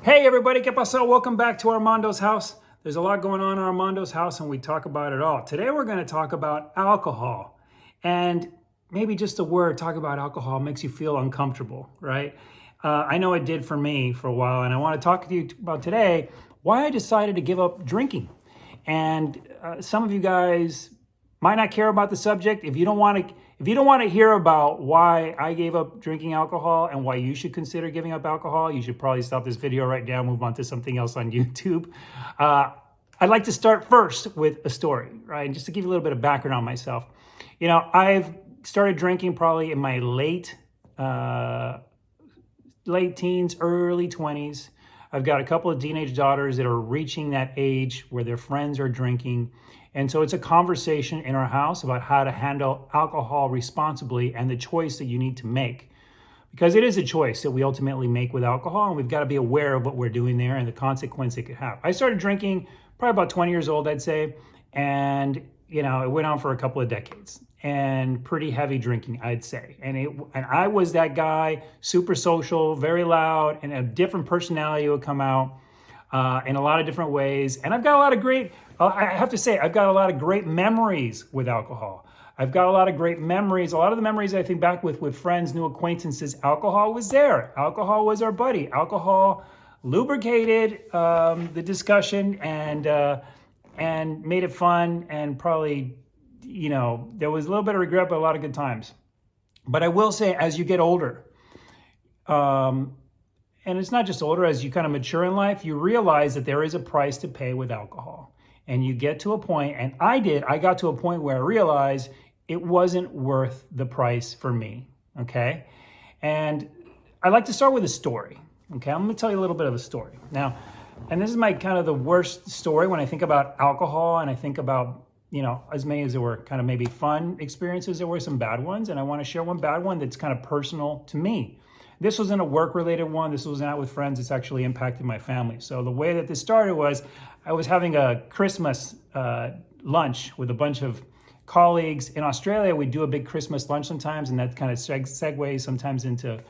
Hey everybody, ¿qué pasó? Welcome back to Armando's house. There's a lot going on in Armando's house and we talk about it all. Today we're going to talk about alcohol. And maybe just a word, talk about alcohol makes you feel uncomfortable, right? I know it did for me for a while, and I want to talk to you about today why I decided to give up drinking. And some of you guys might not care about the subject. If you don't want to hear about why I gave up drinking alcohol and why you should consider giving up alcohol, you should probably stop this video right now, move on to something else on YouTube. I'd like to start first with a story, right? And just to give you a little bit of background on myself. You know, I've started drinking probably in my late teens, early 20s. I've got a couple of teenage daughters that are reaching that age where their friends are drinking. And so it's a conversation in our house about how to handle alcohol responsibly and the choice that you need to make. Because it is a choice that we ultimately make with alcohol, and we've got to be aware of what we're doing there and the consequence it could have. I started drinking probably about 20 years old, I'd say. And, you know, it went on for a couple of decades. And pretty heavy drinking, I'd say. And I was that guy, super social, very loud, and a different personality would come out in a lot of different ways. And I've got a lot of great, I have to say, I've got a lot of great memories with alcohol. I've got a lot of great memories. A lot of the memories I think back with friends, new acquaintances, alcohol was there. Alcohol was our buddy. Alcohol lubricated the discussion and made it fun, and probably, you know, there was a little bit of regret, but a lot of good times. But I will say, as you get older, and it's not just older, as you kind of mature in life, you realize that there is a price to pay with alcohol. And you get to a point, and I got to a point where I realized it wasn't worth the price for me, okay? And I'd like to start with a story, okay? I'm gonna tell you a little bit of a story. Now, and this is my kind of the worst story when I think about alcohol, and I think about, you know, as many as there were kind of maybe fun experiences, there were some bad ones, and I want to share one bad one that's kind of personal to me. This wasn't a work-related one. This was out with friends. It's actually impacted my family. So the way that this started was I was having a Christmas lunch with a bunch of colleagues. In Australia, we do a big Christmas lunch sometimes, and that kind of segues sometimes into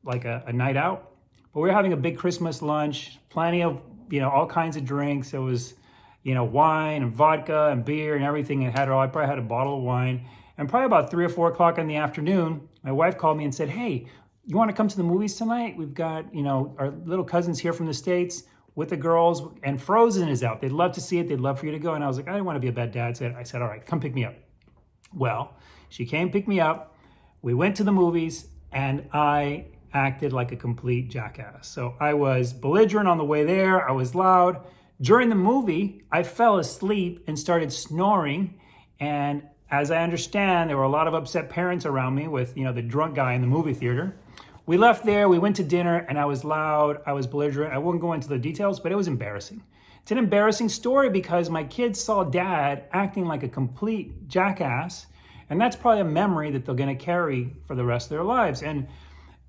like a night out. But we were having a big Christmas lunch, plenty of, you know, all kinds of drinks. There was, you know, wine and vodka and beer and everything. And had it all. I probably had a bottle of wine. And probably about 3 or 4 o'clock in the afternoon, my wife called me and said, "Hey, you want to come to the movies tonight? We've got, you know, our little cousins here from the States with the girls, and Frozen is out. They'd love to see it. They'd love for you to go." And I was like, I didn't want to be a bad dad. I said, all right, come pick me up. Well, she came, picked me up. We went to the movies, and I acted like a complete jackass. So I was belligerent on the way there. I was loud. During the movie, I fell asleep and started snoring. And as I understand, there were a lot of upset parents around me with, you know, the drunk guy in the movie theater. We left there, we went to dinner, and I was loud, I was belligerent. I won't go into the details, but it was embarrassing. It's an embarrassing story because my kids saw dad acting like a complete jackass, and that's probably a memory that they're gonna carry for the rest of their lives. And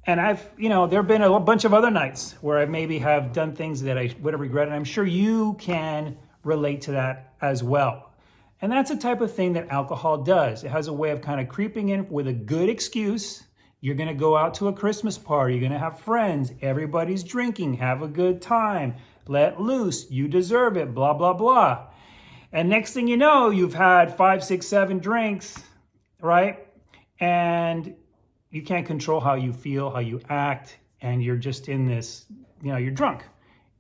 I've, you know, there have been a bunch of other nights where I maybe have done things that I would have regretted. I'm sure you can relate to that as well. And that's the type of thing that alcohol does. It has a way of kind of creeping in with a good excuse. You're gonna go out to a Christmas party, you're gonna have friends, everybody's drinking, have a good time, let loose, you deserve it, blah, blah, blah. And next thing you know, you've had 5, 6, 7 drinks, right? And you can't control how you feel, how you act, and you're just in this, you know, you're drunk.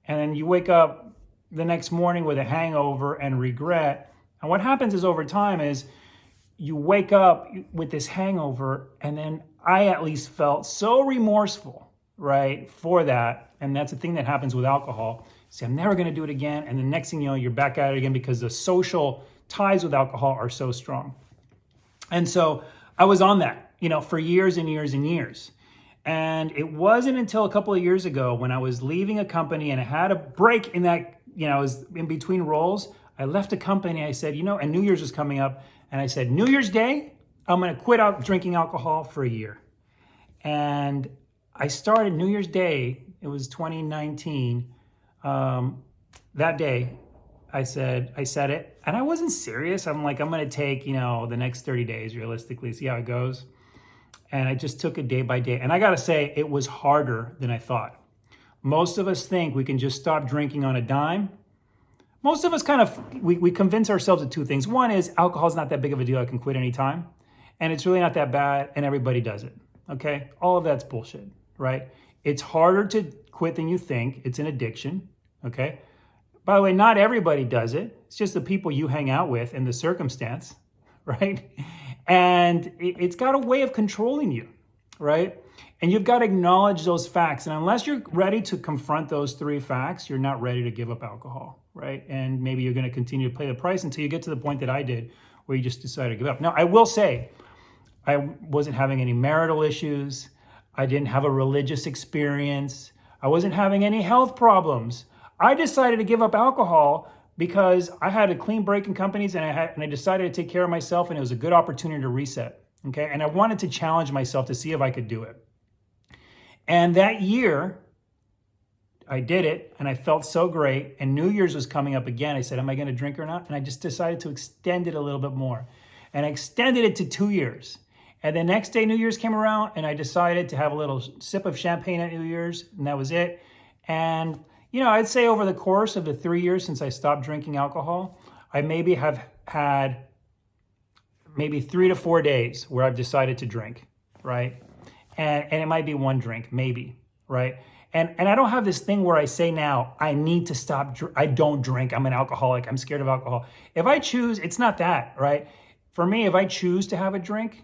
And then you wake up the next morning with a hangover and regret. And what happens is over time is you wake up with this hangover, and then I at least felt so remorseful, right, for that. And that's the thing that happens with alcohol. Say, I'm never gonna do it again. And the next thing you know, you're back at it again because the social ties with alcohol are so strong. And so I was on that, you know, for years and years and years. And it wasn't until a couple of years ago when I was leaving a company and I had a break in that, you know, I was in between roles. I left a company, I said, you know, and New Year's was coming up, and I said, New Year's Day, I'm gonna quit out drinking alcohol for a year. And I started New Year's Day, it was 2019. That day, I said it, and I wasn't serious. I'm like, I'm gonna take, you know, the next 30 days realistically, see how it goes. And I just took it day by day. And I gotta say, it was harder than I thought. Most of us think we can just stop drinking on a dime. Most of us we convince ourselves of two things. One is alcohol is not that big of a deal. I can quit anytime. And it's really not that bad, and everybody does it. Okay? All of that's bullshit, right? It's harder to quit than you think. It's an addiction. Okay? By the way, not everybody does it. It's just the people you hang out with and the circumstance, right? And it's got a way of controlling you, right? And you've got to acknowledge those facts. And unless you're ready to confront those three facts, you're not ready to give up alcohol, right? And maybe you're going to continue to pay the price until you get to the point that I did, where you just decide to give up. Now, I will say, I wasn't having any marital issues. I didn't have a religious experience. I wasn't having any health problems. I decided to give up alcohol because I had a clean break in companies, and I decided to take care of myself, and it was a good opportunity to reset. Okay, and I wanted to challenge myself to see if I could do it. And that year, I did it, and I felt so great. And New Year's was coming up again. I said, "Am I going to drink or not?" And I just decided to extend it a little bit more, and I extended it to 2 years. And the next day, New Year's came around, and I decided to have a little sip of champagne at New Year's, and that was it. And I'd say over the course of the 3 years since I stopped drinking alcohol, I maybe have had maybe 3 to 4 days where I've decided to drink, right? And it might be one drink, maybe, right? And I don't have this thing where I say now, I need to stop, I don't drink, I'm an alcoholic, I'm scared of alcohol. If I choose, it's not that, right? For me, if I choose to have a drink,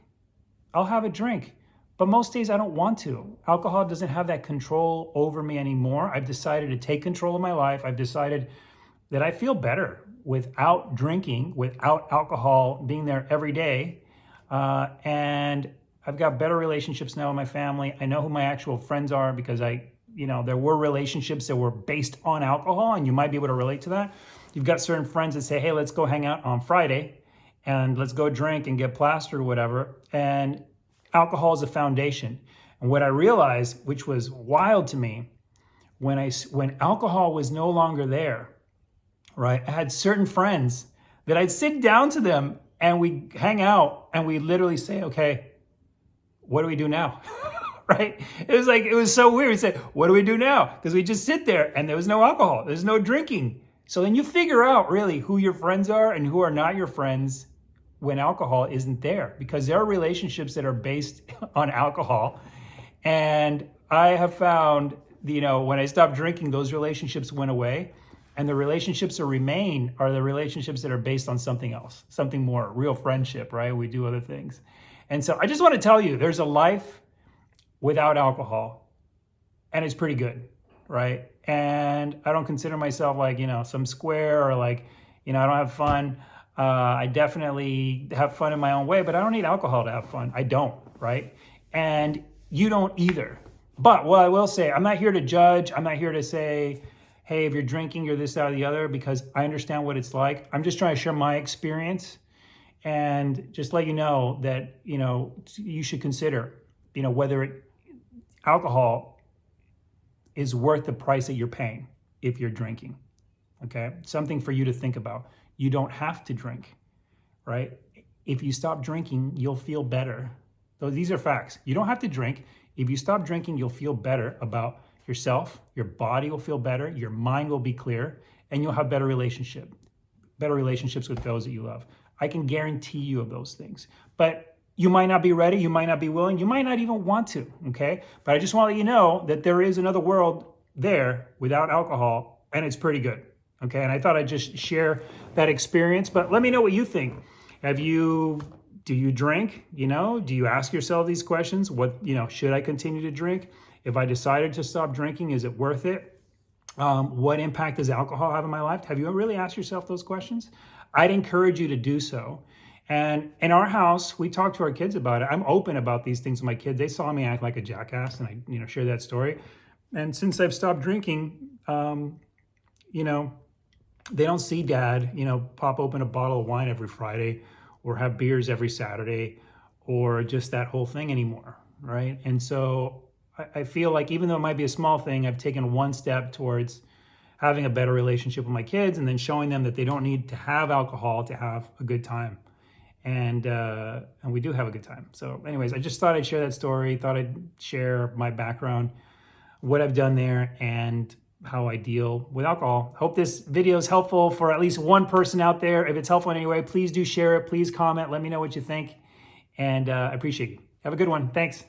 I'll have a drink. But most days I don't want to. Alcohol doesn't have that control over me anymore. I've decided to take control of my life. I've decided that I feel better without drinking, without alcohol being there every day. And I've got better relationships now with my family. I know who my actual friends are because there were relationships that were based on alcohol, and you might be able to relate to that. You've got certain friends that say, "Hey, let's go hang out on Friday and let's go drink and get plastered or whatever." And alcohol is a foundation. And what I realized, which was wild to me, when alcohol was no longer there, right? I had certain friends that I'd sit down to them and we hang out and we literally say, "Okay, what do we do now?" Right? It was so weird. We say, "What do we do now?" Because we just sit there and there was no alcohol. There's no drinking. So then you figure out really who your friends are and who are not your friends when alcohol isn't there, because there are relationships that are based on alcohol. And I have found, when I stopped drinking, those relationships went away. And the relationships that remain are the relationships that are based on something else, something more, real friendship, right? We do other things. And so I just want to tell you, there's a life without alcohol, and it's pretty good, right? And I don't consider myself like, some square or like, I don't have fun. I definitely have fun in my own way, but I don't need alcohol to have fun. I don't, right? And you don't either. But what I will say, I'm not here to judge. I'm not here to say, "Hey, if you're drinking, you're this, that, or the other," because I understand what it's like. I'm just trying to share my experience and just let you know that, you should consider, whether alcohol is worth the price that you're paying if you're drinking. Okay? Something for you to think about. You don't have to drink, right? If you stop drinking, you'll feel better. So these are facts. You don't have to drink. If you stop drinking, you'll feel better about yourself. Your body will feel better. Your mind will be clear, and you'll have better relationships with those that you love. I can guarantee you of those things. But you might not be ready. You might not be willing. You might not even want to, okay? But I just want to let you know that there is another world there without alcohol, and it's pretty good. Okay, and I thought I'd just share that experience, but let me know what you think. Do you drink? Do you ask yourself these questions? Should I continue to drink? If I decided to stop drinking, is it worth it? What impact does alcohol have in my life? Have you really asked yourself those questions? I'd encourage you to do so. And in our house, we talk to our kids about it. I'm open about these things with my kids. They saw me act like a jackass, and I, share that story. And since I've stopped drinking, they don't see dad, pop open a bottle of wine every Friday or have beers every Saturday or just that whole thing anymore, right? And so I feel like even though it might be a small thing, I've taken one step towards having a better relationship with my kids and then showing them that they don't need to have alcohol to have a good time. And we do have a good time. So anyways, I just thought I'd share that story, thought I'd share my background what I've done there and how I deal with alcohol. Hope this video is helpful for at least one person out there. If it's helpful in any way, please do share it. Please comment. Let me know what you think. And I appreciate you. Have a good one. Thanks.